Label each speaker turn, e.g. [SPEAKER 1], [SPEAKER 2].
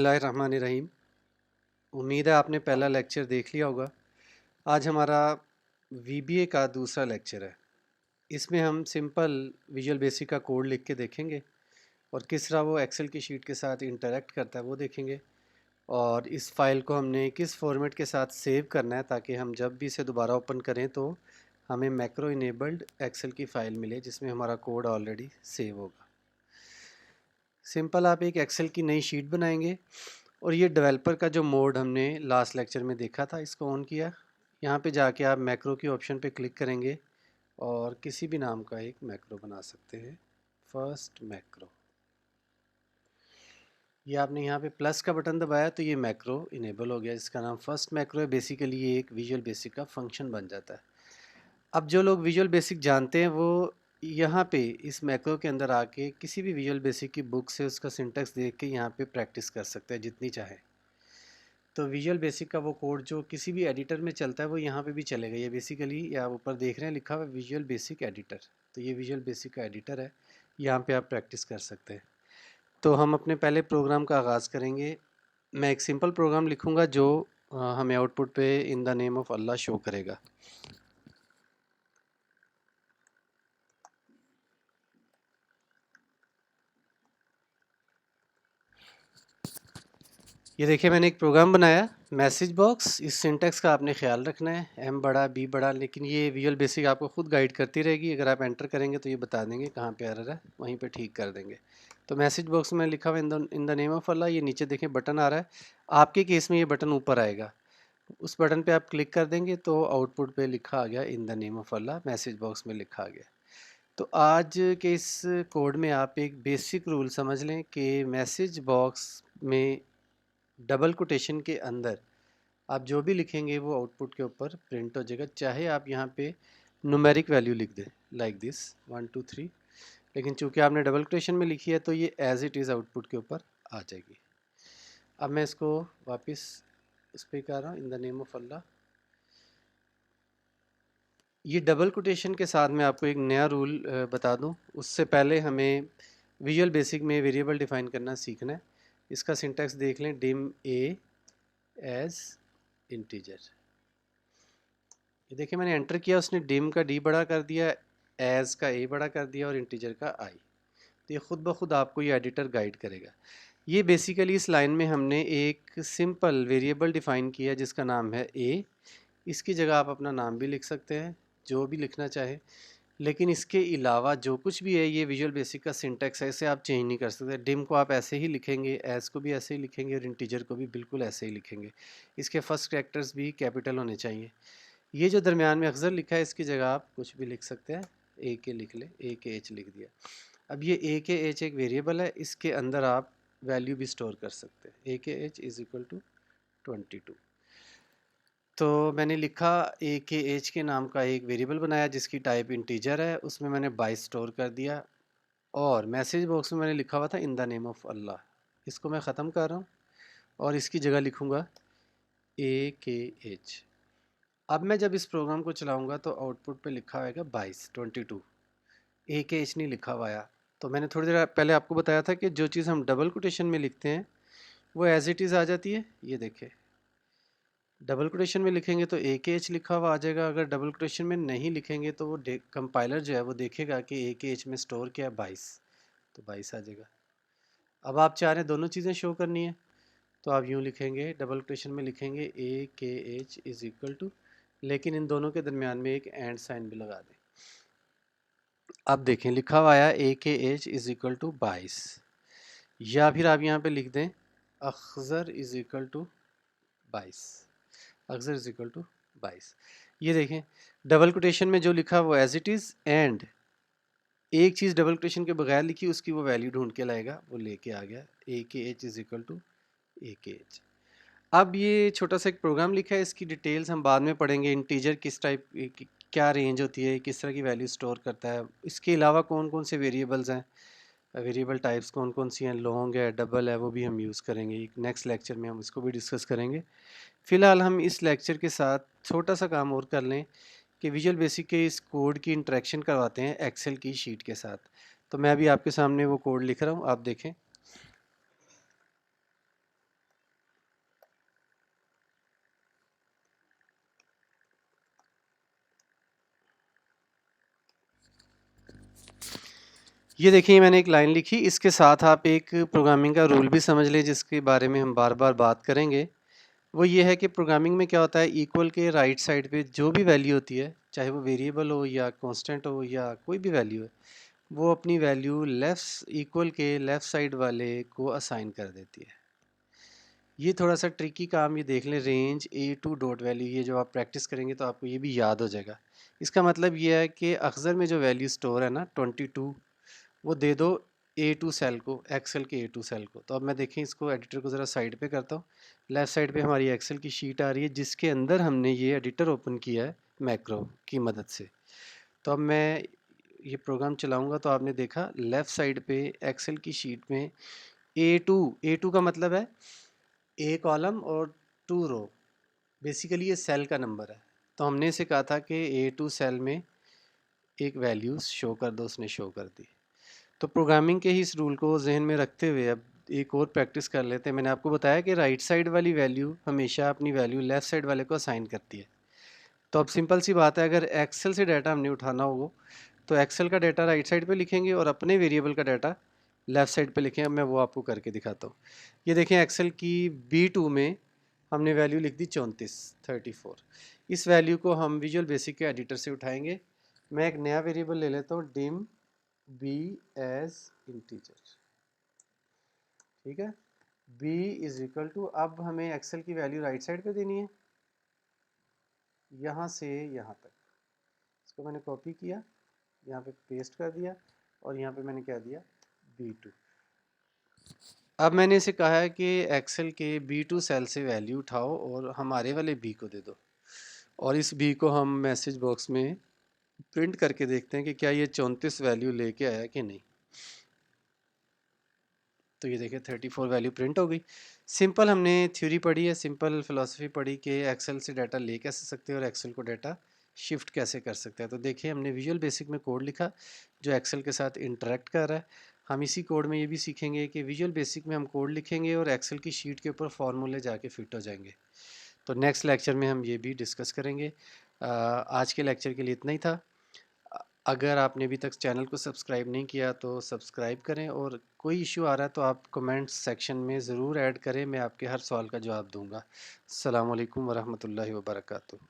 [SPEAKER 1] बिस्मिल्लाहिर्रहमानिर्रहीम। उम्मीद है आपने पहला लेक्चर देख लिया होगा। आज हमारा वीबीए का दूसरा लेक्चर है। इसमें हम सिंपल विजुअल बेसिक का कोड लिख के देखेंगे और किस तरह वो एक्सेल की शीट के साथ इंटरेक्ट करता है वो देखेंगे। और इस फाइल को हमने किस फॉर्मेट के साथ सेव करना है ताकि हम जब भी इसे दोबारा ओपन करें तो हमें मैक्रो इनेबल्ड एक्सेल की फ़ाइल मिले जिसमें हमारा कोड ऑलरेडी सेव होगा। सिंपल आप एक एक्सेल की नई शीट बनाएंगे और ये डेवलपर का जो मोड हमने लास्ट लेक्चर में देखा था इसको ऑन किया। यहाँ पे जाके आप मैक्रो की ऑप्शन पे क्लिक करेंगे और किसी भी नाम का एक मैक्रो बना सकते हैं। फर्स्ट मैक्रो, ये आपने यहाँ पे प्लस का बटन दबाया तो ये मैक्रो इनेबल हो गया जिसका नाम फर्स्ट मैक्रो है। बेसिकली ये एक विजुअल बेसिक का फंक्शन बन जाता है। अब जो लोग विजुअल बेसिक जानते हैं वो यहाँ पे इस मैक्रो के अंदर आके किसी भी विजुअल बेसिक की बुक से उसका सिंटेक्स देख के यहाँ पे प्रैक्टिस कर सकते हैं जितनी चाहे। तो विजुअल बेसिक का वो कोड जो किसी भी एडिटर में चलता है वो यहाँ पे भी चलेगा। ये बेसिकली ये आप ऊपर देख रहे हैं लिखा हुआ है विजुअल बेसिक एडिटर, तो ये विजुअल बेसिक का एडिटर है, यहाँ पे आप प्रैक्टिस कर सकते हैं। तो हम अपने पहले प्रोग्राम का आगाज़ करेंगे। मैं एक सिंपल प्रोग्राम लिखूँगा जो हमें आउटपुट पे in the name of Allah show करेगा। ये देखिए मैंने एक प्रोग्राम बनाया मैसेज बॉक्स। इस सिंटेक्स का आपने ख्याल रखना है, एम बड़ा बी बड़ा, लेकिन ये विजुअल बेसिक आपको खुद गाइड करती रहेगी। अगर आप एंटर करेंगे तो ये बता देंगे कहाँ पे एरर है, वहीं पे ठीक कर देंगे। तो मैसेज बॉक्स में लिखा हुआ इन द नेम ऑफ अल्लाह, ये नीचे देखें बटन आ रहा है। आपके केस में ये बटन ऊपर आएगा, उस बटन पे आप क्लिक कर देंगे तो आउटपुट पे लिखा आ गया in the name of Allah, message box में लिखा आ गया। तो आज के इस कोड में आप एक बेसिक रूल समझ लें कि मैसेज बॉक्स में डबल कोटेशन के अंदर आप जो भी लिखेंगे वो आउटपुट के ऊपर प्रिंट हो जाएगा, चाहे आप यहाँ पे न्यूमेरिक वैल्यू लिख दें लाइक दिस 1 2 3, लेकिन चूंकि आपने डबल कोटेशन में लिखी है तो ये एज इट इज़ आउटपुट के ऊपर आ जाएगी। अब मैं इसको वापस उस पर कर रहा हूँ इन द नेम ऑफ अल्लाह। ये डबल कोटेशन के साथ मैं आपको एक नया रूल बता दूं, उससे पहले हमें विजुअल बेसिक में वेरिएबल डिफाइन करना सीखना है। इसका सिंटैक्स देख लें, डिम ए एज इंटीजर। ये देखिए मैंने एंटर किया, उसने डिम का डी बड़ा कर दिया, एज का ए बड़ा कर दिया और इंटीजर का आई। तो ये खुद ब खुद आपको ये एडिटर गाइड करेगा। ये बेसिकली इस लाइन में हमने एक सिंपल वेरिएबल डिफाइन किया जिसका नाम है ए। इसकी जगह आप अपना नाम भी लिख सकते हैं, जो भी लिखना चाहे, लेकिन इसके अलावा जो कुछ भी है ये विजुअल बेसिक का सिंटैक्स है, इसे आप चेंज नहीं कर सकते। डिम को आप ऐसे ही लिखेंगे, एज को भी ऐसे ही लिखेंगे और इंटीजर को भी बिल्कुल ऐसे ही लिखेंगे। इसके फर्स्ट कैरेक्टर्स भी कैपिटल होने चाहिए। ये जो दरमियान में अक्सर लिखा है इसकी जगह आप कुछ भी लिख सकते हैं, ए के लिख ले, ए के एच लिख दिया। अब ये ए के एच एक वेरिएबल है, इसके अंदर आप वैल्यू भी स्टोर कर सकते हैं। ए के एच इज इक्वल टू 22। तो मैंने लिखा ए के एच के नाम का एक वेरिएबल बनाया जिसकी टाइप इंटीजर है, उसमें मैंने 22 स्टोर कर दिया और मैसेज बॉक्स में मैंने लिखा हुआ था इन द नेम ऑफ अल्लाह। इसको मैं ख़त्म कर रहा हूँ और इसकी जगह लिखूँगा ए के एच। अब मैं जब इस प्रोग्राम को चलाऊँगा तो आउटपुट पे लिखा होगा 22। ए के एच नहीं लिखा हुआ आया। तो मैंने थोड़ी देर पहले आपको बताया था कि जो चीज़ हम डबल कोटेशन में लिखते हैं वो एज इट इज़ आ जाती है। ये देखें, डबल कोटेशन में लिखेंगे तो ए के एच लिखा हुआ आ जाएगा, अगर डबल कोटेशन में नहीं लिखेंगे तो वो कंपाइलर जो है वो देखेगा कि ए के एच में स्टोर किया है 22, तो 22 आ जाएगा। अब आप चाह रहे हैं दोनों चीज़ें शो करनी है तो आप यूँ लिखेंगे, डबल कोटेशन में लिखेंगे ए के एच इज़ इक्वल टू, लेकिन इन दोनों के दरमियान में एक एंड साइन भी लगा दें। अब देखें लिखा हुआ आया ए के एच इज़ इक्वल टू 22, या फिर आप यहाँ पे लिख दें अखज़र इज़ इक्वल टू 22, अक्सर इज इक्वल टू 22। ये देखें डबल कोटेशन में जो लिखा वो एज इट इज़, एंड एक चीज़ डबल कोटेशन के बगैर लिखी उसकी वो वैल्यू ढूंढ के लाएगा, वो लेके आ गया ए के एच इज इक्वल टू ए के एच। अब ये छोटा सा एक प्रोग्राम लिखा है, इसकी डिटेल्स हम बाद में पढ़ेंगे। इंटीजर किस टाइप की क्या रेंज होती है, किस तरह की वैल्यू स्टोर करता है, इसके अलावा कौन कौन से वेरिएबल्स हैं, वेरिएबल टाइप्स कौन कौन सी हैं, लॉन्ग है, डबल है, वो भी हम यूज़ करेंगे। एक नेक्स्ट लेक्चर में हम इसको भी डिस्कस करेंगे। फ़िलहाल हम इस लेक्चर के साथ छोटा सा काम और कर लें कि विजुअल बेसिक के इस कोड की इंटरेक्शन करवाते हैं एक्सेल की शीट के साथ। तो मैं अभी आपके सामने वो कोड लिख रहा हूँ, आप देखें। ये देखिए मैंने एक लाइन लिखी, इसके साथ आप एक प्रोग्रामिंग का रूल भी समझ लें जिसके बारे में हम बार बार बात करेंगे। वो ये है कि प्रोग्रामिंग में क्या होता है, इक्वल के राइट साइड पे जो भी वैल्यू होती है, चाहे वो वेरिएबल हो या कांस्टेंट हो या कोई भी वैल्यू है, वो अपनी वैल्यू लेफ्ट इक्वल के लेफ़्ट साइड वाले को असाइन कर देती है। ये थोड़ा सा ट्रिकी काम, ये देख लें, range A to dot value, ये जो आप प्रैक्टिस करेंगे तो आपको ये भी याद हो जाएगा। इसका मतलब ये है कि अक्सर में जो वैल्यू स्टोर है ना 22, वो दे दो ए टू सेल को, एक्सेल के ए टू सेल को। तो अब मैं देखें इसको एडिटर को ज़रा साइड पे करता हूँ। लेफ़्ट साइड पे हमारी एक्सेल की शीट आ रही है जिसके अंदर हमने ये एडिटर ओपन किया है मैक्रो की मदद से। तो अब मैं ये प्रोग्राम चलाऊंगा तो आपने देखा लेफ़्ट साइड पे एक्सेल की शीट में ए टू का मतलब है ए कॉलम और टू रो, बेसिकली ये सेल का नंबर है। तो हमने इसे कहा था कि ए टू सेल में एक वैल्यू शो कर दो, उसने शो कर दी। तो प्रोग्रामिंग के ही इस रूल को जहन में रखते हुए अब एक और प्रैक्टिस कर लेते हैं। मैंने आपको बताया कि राइट साइड वाली वैल्यू हमेशा अपनी वैल्यू लेफ़्ट साइड वाले को असाइन करती है। तो अब सिंपल सी बात है, अगर एक्सेल से डाटा हमने उठाना हो तो एक्सेल का डाटा राइट साइड पे लिखेंगे और अपने वेरिएबल का डाटा लेफ़्ट साइड पे लिखें। अब मैं वो आपको करके दिखाता हूँ। ये देखें एक्सेल की B2 में हमने वैल्यू लिख दी 34। इस वैल्यू को हम विजुअल बेसिक के एडिटर से उठाएंगे। मैं एक नया वेरिएबल ले लेता हूँ, डिम बी एज इंटीजर, ठीक है। b इज इक्वल टू, अब हमें एक्सेल की वैल्यू राइट साइड पे देनी है, यहाँ से यहाँ तक। इसको मैंने कॉपी किया, यहाँ पे पेस्ट कर दिया और यहाँ पे मैंने क्या दिया, B2। अब मैंने इसे कहा है कि एक्सेल के B2 सेल से वैल्यू उठाओ और हमारे वाले B को दे दो, और इस B को हम मैसेज बॉक्स में प्रिंट करके देखते हैं कि क्या ये 34 वैल्यू लेके आया कि नहीं। तो ये देखिए 34 वैल्यू प्रिंट हो गई। सिंपल हमने थ्योरी पढ़ी है, सिंपल फिलोसफी पढ़ी कि एक्सेल से डाटा ले कैसे सकते हैं और एक्सेल को डाटा शिफ्ट कैसे कर सकते हैं। तो देखिए हमने विजुअल बेसिक में कोड लिखा जो एक्सेल के साथ इंटरेक्ट कर रहा है। हम इसी कोड में ये भी सीखेंगे कि विजुअल बेसिक में हम कोड लिखेंगे और एक्सेल की शीट के ऊपर फार्मूले जाके फिट हो जाएंगे। तो नेक्स्ट लेक्चर में हम ये भी डिस्कस करेंगे। आज के लेक्चर के लिए इतना ही था। अगर आपने अभी तक चैनल को सब्सक्राइब नहीं किया तो सब्सक्राइब करें, और कोई इशू आ रहा है तो आप कमेंट्स सेक्शन में ज़रूर ऐड करें, मैं आपके हर सवाल का जवाब दूंगा। अस्सलाम वालेकुम वरहमतुल्लाहि वबरकातुहू।